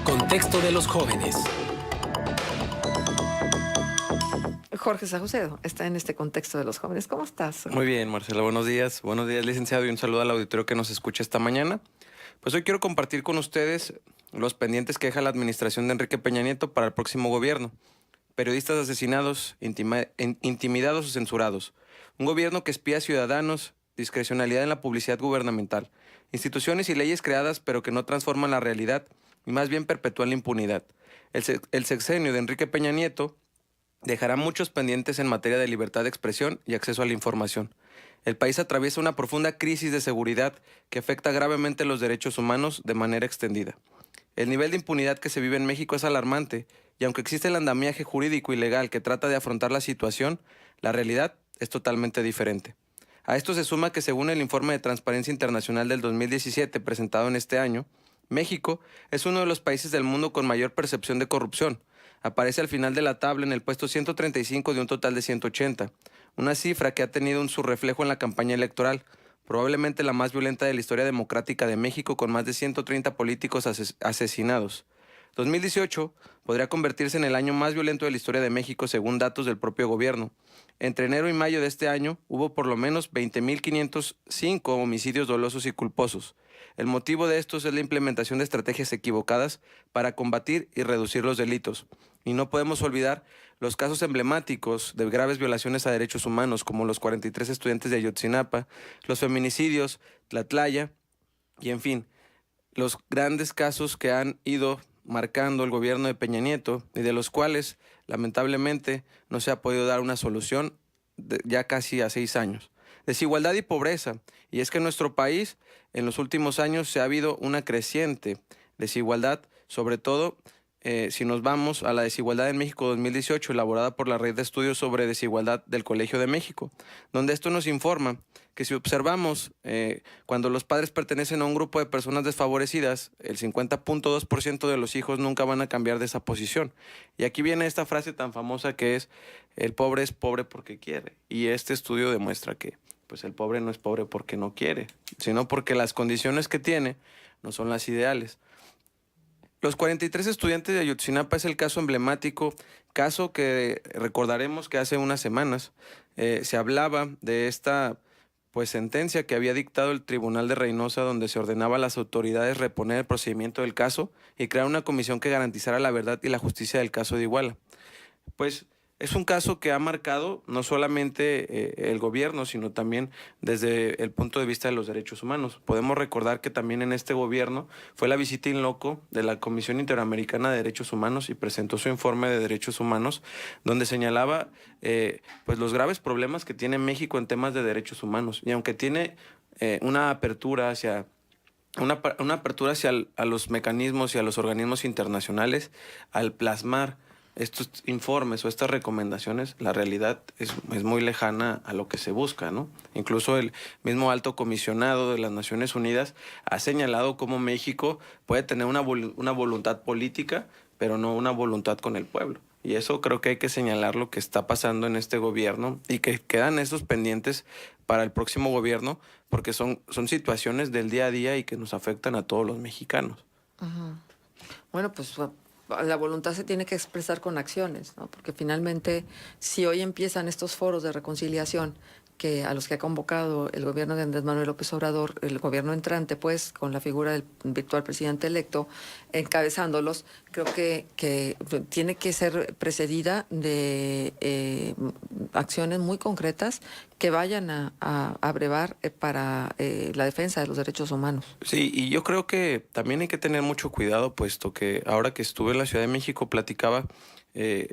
Contexto de los jóvenes. Jorge Saucedo está en este contexto de los jóvenes. ¿Cómo estás? Muy bien, Marcela. Buenos días. Buenos días, licenciado, y un saludo al auditorio que nos escucha esta mañana. Pues hoy quiero compartir con ustedes los pendientes que deja la administración de Enrique Peña Nieto para el próximo gobierno. Periodistas asesinados, intimidados o censurados. Un gobierno que espía a ciudadanos, discrecionalidad en la publicidad gubernamental. Instituciones y leyes creadas pero que no transforman la realidad y más bien perpetúan la impunidad. El sexenio de Enrique Peña Nieto dejará muchos pendientes en materia de libertad de expresión y acceso a la información. El país atraviesa una profunda crisis de seguridad que afecta gravemente los derechos humanos de manera extendida. El nivel de impunidad que se vive en México es alarmante y aunque existe el andamiaje jurídico y legal que trata de afrontar la situación, la realidad es totalmente diferente. A esto se suma que según el informe de Transparencia Internacional del 2017 presentado en este año, México es uno de los países del mundo con mayor percepción de corrupción. Aparece al final de la tabla en el puesto 135 de un total de 180, una cifra que ha tenido su reflejo en la campaña electoral, probablemente la más violenta de la historia democrática de México, con más de 130 políticos asesinados. 2018 podría convertirse en el año más violento de la historia de México según datos del propio gobierno. Entre enero y mayo de este año hubo por lo menos 20.505 homicidios dolosos y culposos. El motivo de estos es la implementación de estrategias equivocadas para combatir y reducir los delitos. Y no podemos olvidar los casos emblemáticos de graves violaciones a derechos humanos, como los 43 estudiantes de Ayotzinapa, los feminicidios, Tlatlaya, y en fin, los grandes casos que han ido marcando el gobierno de Peña Nieto y de los cuales, lamentablemente, no se ha podido dar una solución ya casi a 6 años. Desigualdad y pobreza. Y es que en nuestro país, en los últimos años, se ha habido una creciente desigualdad, sobre todo si nos vamos a la desigualdad en México 2018, elaborada por la Red de Estudios sobre Desigualdad del Colegio de México, donde esto nos informa que si observamos cuando los padres pertenecen a un grupo de personas desfavorecidas, el 50.2% de los hijos nunca van a cambiar de esa posición. Y aquí viene esta frase tan famosa que es: el pobre es pobre porque quiere. Y este estudio demuestra que pues el pobre no es pobre porque no quiere, sino porque las condiciones que tiene no son las ideales. Los 43 estudiantes de Ayotzinapa es el caso emblemático, caso que recordaremos que hace unas semanas se hablaba de esta sentencia que había dictado el Tribunal de Reynosa, donde se ordenaba a las autoridades reponer el procedimiento del caso y crear una comisión que garantizara la verdad y la justicia del caso de Iguala. Pues es un caso que ha marcado no solamente el gobierno, sino también desde el punto de vista de los derechos humanos. Podemos recordar que también en este gobierno fue la visita in loco de la Comisión Interamericana de Derechos Humanos y presentó su informe de derechos humanos, donde señalaba pues los graves problemas que tiene México en temas de derechos humanos. Y aunque tiene una apertura hacia a los mecanismos y a los organismos internacionales, al plasmar estos informes o estas recomendaciones, la realidad es muy lejana a lo que se busca, ¿no? Incluso el mismo alto comisionado de las Naciones Unidas ha señalado cómo México puede tener una voluntad política, pero no una voluntad con el pueblo. Y eso creo que hay que señalar lo que está pasando en este gobierno y que quedan esos pendientes para el próximo gobierno, porque son situaciones del día a día y que nos afectan a todos los mexicanos. Uh-huh. Bueno, pues la voluntad se tiene que expresar con acciones, ¿no? Porque finalmente, si hoy empiezan estos foros de reconciliación a los que ha convocado el gobierno de Andrés Manuel López Obrador, el gobierno entrante, pues, con la figura del virtual presidente electo, encabezándolos, creo que tiene que ser precedida de acciones muy concretas que vayan a brevar para la defensa de los derechos humanos. Sí, y yo creo que también hay que tener mucho cuidado, puesto que ahora que estuve en la Ciudad de México platicaba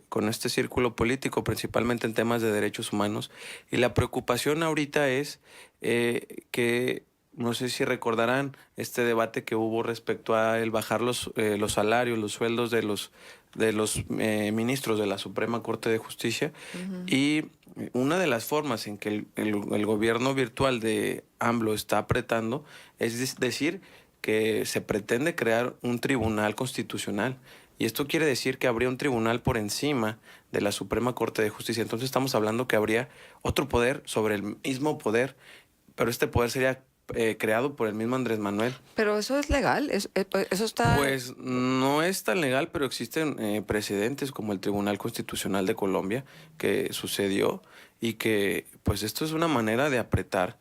con este círculo político, principalmente en temas de derechos humanos, y la preocupación ahorita es que, no sé si recordarán este debate que hubo respecto a el bajar los salarios, los sueldos de los ministros de la Suprema Corte de Justicia. Uh-huh. Y una de las formas en que el gobierno virtual de AMLO está apretando es decir que se pretende crear un tribunal constitucional. Y esto quiere decir que habría un tribunal por encima de la Suprema Corte de Justicia. Entonces estamos hablando que habría otro poder sobre el mismo poder, pero este poder sería creado por el mismo Andrés Manuel. Pero eso es legal, eso está... Pues no es tan legal, pero existen precedentes como el Tribunal Constitucional de Colombia que sucedió y que pues esto es una manera de apretar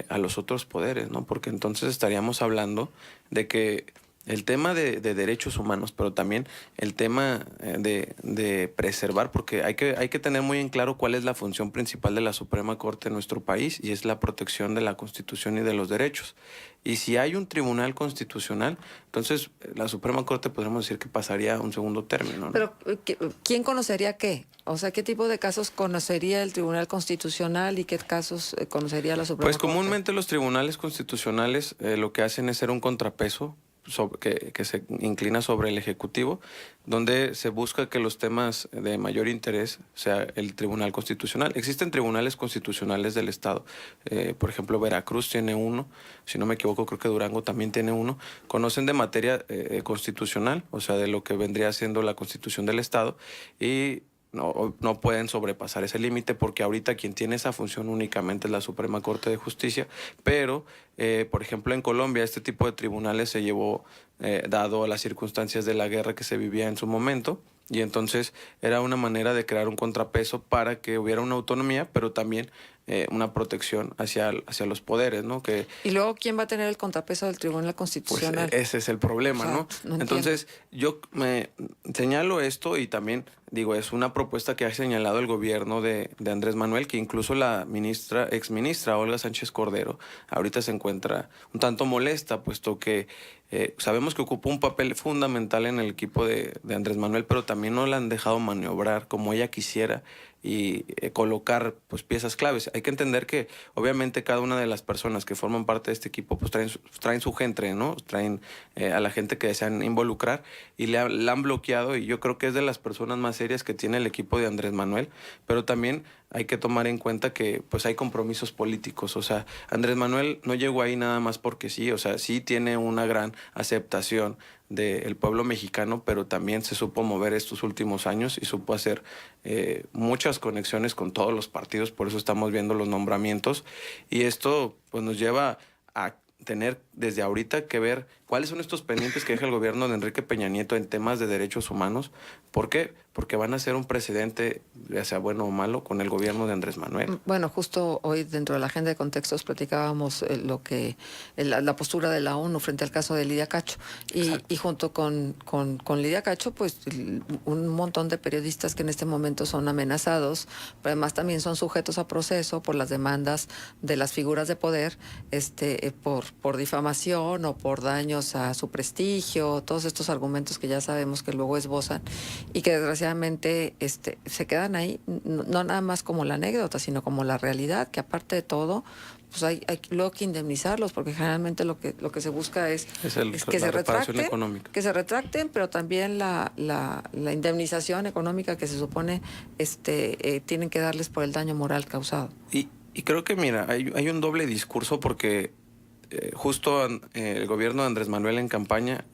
a los otros poderes, ¿no? Porque entonces estaríamos hablando de que el tema de derechos humanos, pero también el tema de preservar, porque hay que tener muy en claro cuál es la función principal de la Suprema Corte en nuestro país, y es la protección de la Constitución y de los derechos. Y si hay un tribunal constitucional, entonces la Suprema Corte podríamos decir que pasaría a un segundo término, ¿no? Pero, ¿quién conocería qué? O sea, ¿qué tipo de casos conocería el Tribunal Constitucional y qué casos conocería la Suprema Pues Corte? comúnmente los tribunales constitucionales lo que hacen es ser un contrapeso que se inclina sobre el Ejecutivo, donde se busca que los temas de mayor interés sea el Tribunal Constitucional. Existen tribunales constitucionales del Estado, por ejemplo Veracruz tiene uno, si no me equivoco creo que Durango también tiene uno, conocen de materia constitucional, o sea de lo que vendría siendo la Constitución del Estado, y no pueden sobrepasar ese límite porque ahorita quien tiene esa función únicamente es la Suprema Corte de Justicia, pero por ejemplo en Colombia este tipo de tribunales se llevó dado a las circunstancias de la guerra que se vivía en su momento, y entonces era una manera de crear un contrapeso para que hubiera una autonomía, pero también una protección hacia los poderes, ¿no? Y luego, ¿quién va a tener el contrapeso del Tribunal Pues Constitucional? ese es el problema, O sea, ¿no? no entiendo. Entonces, yo me señalo esto y también digo, es una propuesta que ha señalado el gobierno de Andrés Manuel, que incluso la exministra Olga Sánchez Cordero ahorita se encuentra un tanto molesta, puesto que sabemos que ocupó un papel fundamental en el equipo de Andrés Manuel, pero también no la han dejado maniobrar como ella quisiera y colocar pues piezas claves. Hay que entender que obviamente cada una de las personas que forman parte de este equipo pues traen su gente, ¿no? Traen a la gente que desean involucrar y la han bloqueado, y yo creo que es de las personas más serias que tiene el equipo de Andrés Manuel, pero también hay que tomar en cuenta que pues hay compromisos políticos. O sea, Andrés Manuel no llegó ahí nada más porque sí, o sea, sí tiene una gran aceptación del pueblo mexicano, pero también se supo mover estos últimos años y supo hacer muchas conexiones con todos los partidos, por eso estamos viendo los nombramientos, y esto pues nos lleva a tener desde ahorita que ver cuáles son estos pendientes que deja el gobierno de Enrique Peña Nieto en temas de derechos humanos. ¿Por qué? Porque van a ser un precedente, ya sea bueno o malo, con el gobierno de Andrés Manuel. Bueno, justo hoy dentro de la agenda de contextos platicábamos la postura de la ONU frente al caso de Lidia Cacho. Y junto con Lidia Cacho, pues un montón de periodistas que en este momento son amenazados, pero además también son sujetos a proceso por las demandas de las figuras de poder, por difamación o por daños a su prestigio, todos estos argumentos que ya sabemos que luego esbozan y que desgraciadamente se quedan ahí, no nada más como la anécdota, sino como la realidad, que aparte de todo, pues hay luego que indemnizarlos, porque generalmente lo que se busca es que se reparación retracten, económica. que se retracten, pero también la indemnización económica que se supone tienen que darles por el daño moral causado. Y creo que, mira, hay un doble discurso porque justo el gobierno de Andrés Manuel en campaña,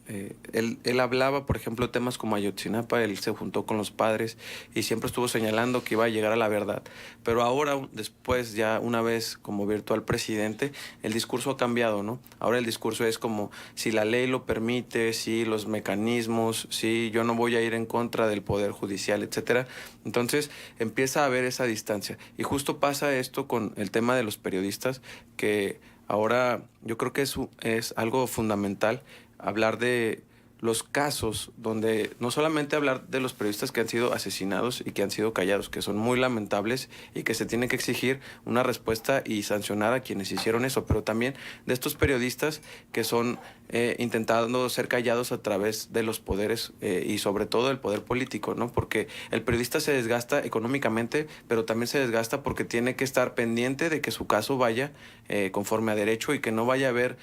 él hablaba, por ejemplo, temas como Ayotzinapa, él se juntó con los padres y siempre estuvo señalando que iba a llegar a la verdad. Pero ahora, después, ya una vez como virtual presidente, el discurso ha cambiado, ¿no? Ahora el discurso es como si la ley lo permite, si los mecanismos, si yo no voy a ir en contra del Poder Judicial, etcétera. Entonces empieza a haber esa distancia. Y justo pasa esto con el tema de los periodistas, que ahora yo creo que es algo fundamental hablar de los casos donde no solamente hablar de los periodistas que han sido asesinados y que han sido callados, que son muy lamentables y que se tiene que exigir una respuesta y sancionar a quienes hicieron eso, pero también de estos periodistas que son intentando ser callados a través de los poderes y sobre todo el poder político, ¿no? Porque el periodista se desgasta económicamente, pero también se desgasta porque tiene que estar pendiente de que su caso vaya conforme a derecho y que no vaya a haber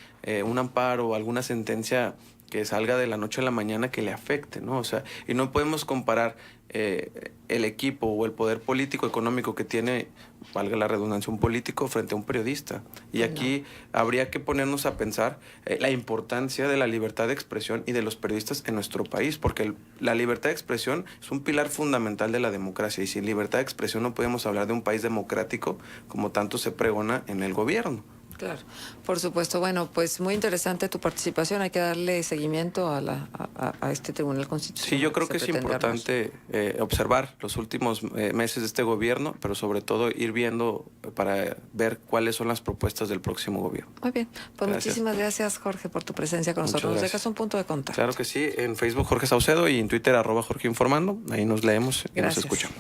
un amparo o alguna sentencia que salga de la noche a la mañana que le afecte, ¿no? O sea, y no podemos comparar el equipo o el poder político económico que tiene, valga la redundancia, un político frente a un periodista. Y aquí habría que ponernos a pensar la importancia de la libertad de expresión y de los periodistas en nuestro país, porque la libertad de expresión es un pilar fundamental de la democracia, y sin libertad de expresión no podemos hablar de un país democrático como tanto se pregona en el gobierno. Claro, por supuesto. Bueno, pues muy interesante tu participación. Hay que darle seguimiento a este Tribunal Constitucional. Sí, yo creo que se es pretende armar. importante observar los últimos meses de este gobierno, pero sobre todo ir viendo para ver cuáles son las propuestas del próximo gobierno. Muy bien, pues Gracias. muchísimas gracias, Jorge, por tu presencia con Muchas nosotros. Nos gracias. dejas un punto de contacto. Claro que sí, en Facebook Jorge Saucedo y en Twitter @Jorge Informando. Ahí nos leemos y Gracias. nos escuchamos.